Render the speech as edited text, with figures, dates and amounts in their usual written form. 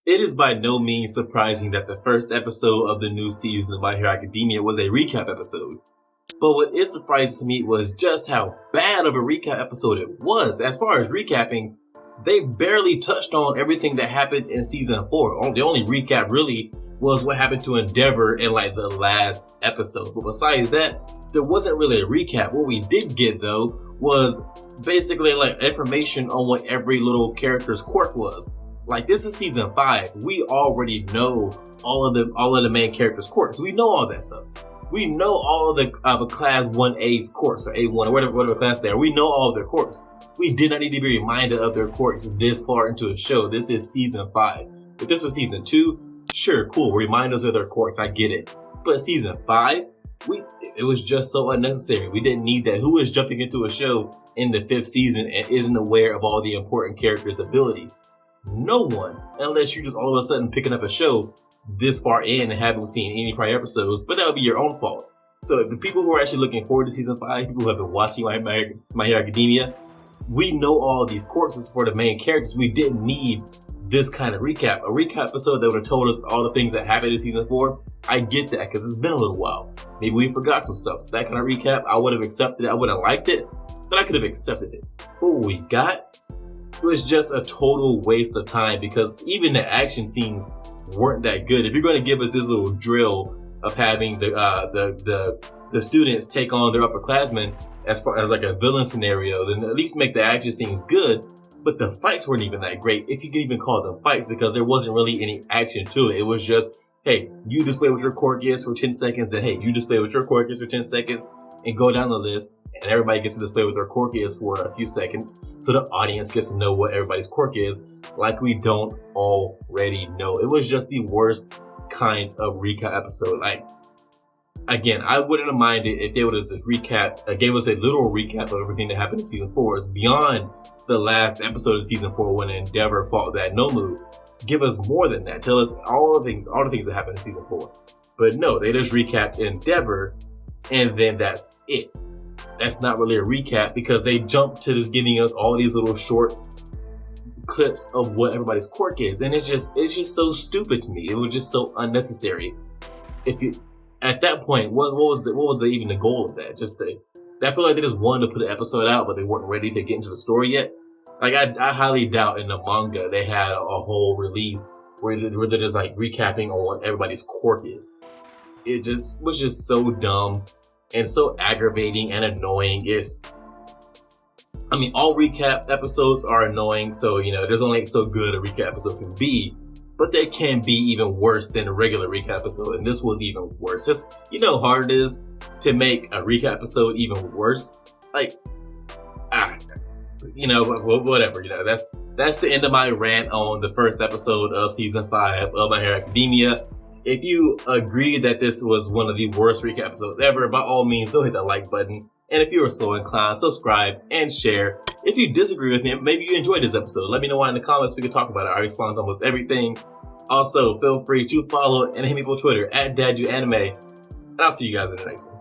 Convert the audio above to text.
It is by no means surprising that the first episode of the new season of My Hero Academia was a recap episode. But what is surprising to me was just how bad of a recap episode it was. As far as recapping, they barely touched on everything that happened in season 4. The only recap really was what happened to Endeavor in like the last episode. But besides that, there wasn't really a recap. What we did get though was basically like information on what every little character's quirk was. Like, this is season 5. We already know all of the main characters' quirks. We know all that stuff. We know all of the class 1A's quirks, or A1, or whatever class they are. We know all of their quirks. We did not need to be reminded of their quirks this far into a show. This is season 5. If this was season 2, sure, cool. Remind us of their quirks. I get it. But season 5, it was just so unnecessary. We didn't need that. Who is jumping into a show in the 5th season and isn't aware of all the important characters' abilities? No one, unless you're just all of a sudden picking up a show this far in and haven't seen any prior episodes, but that would be your own fault. So the people who are actually looking forward to season 5, people who have been watching My Hero Academia, we know all these courses for the main characters. We didn't need this kind of recap. A recap episode that would have told us all the things that happened in season 4, I get that because it's been a little while. Maybe we forgot some stuff. So that kind of recap, I would have accepted it. I wouldn't have liked it, but I could have accepted it. But what we got, it was just a total waste of time because even the action scenes weren't that good. If you're going to give us this little drill of having the students take on their upperclassmen as far as like a villain scenario, then at least make the action scenes good. But the fights weren't even that great, if you can even call them fights, because there wasn't really any action to it. It was just, hey, you display what your quirk is for 10 seconds, then hey, you display what your quirk is for 10 seconds, and go down the list, and everybody gets to display what their quirk is for a few seconds, so the audience gets to know what everybody's quirk is, like we don't already know. It was just the worst kind of recap episode. Like, again, I wouldn't have minded if they would have just gave us a little recap of everything that happened in season 4. It's beyond the last episode of season 4 when Endeavor fought that Nomu. Give us more than that. Tell us all the things that happened in season 4. But no, they just recapped Endeavor, and then that's it. That's not really a recap because they jumped to just giving us all these little short clips of what everybody's quirk is, and it's just so stupid to me. It was just so unnecessary. If you at that point, what was even the goal of that? I feel like they just wanted to put an episode out, but they weren't ready to get into the story yet. Like, I highly doubt in the manga they had a whole release where they're just like recapping on what everybody's quirk is. It just was just so dumb and so aggravating and annoying. All recap episodes are annoying, so there's only so good a recap episode can be. But they can be even worse than a regular recap episode, and this was even worse. You know how hard it is to make a recap episode even worse? Whatever. That's the end of my rant on the first episode of season 5 of My Hero Academia. If you agree that this was one of the worst recap episodes ever, by all means, go hit that like button. And if you are so inclined, subscribe and share. If you disagree with me, maybe you enjoyed this episode, let me know why in the comments. We can talk about it. I respond to almost everything. Also, feel free to follow and hit me on Twitter @DadUAnime. And I'll see you guys in the next one.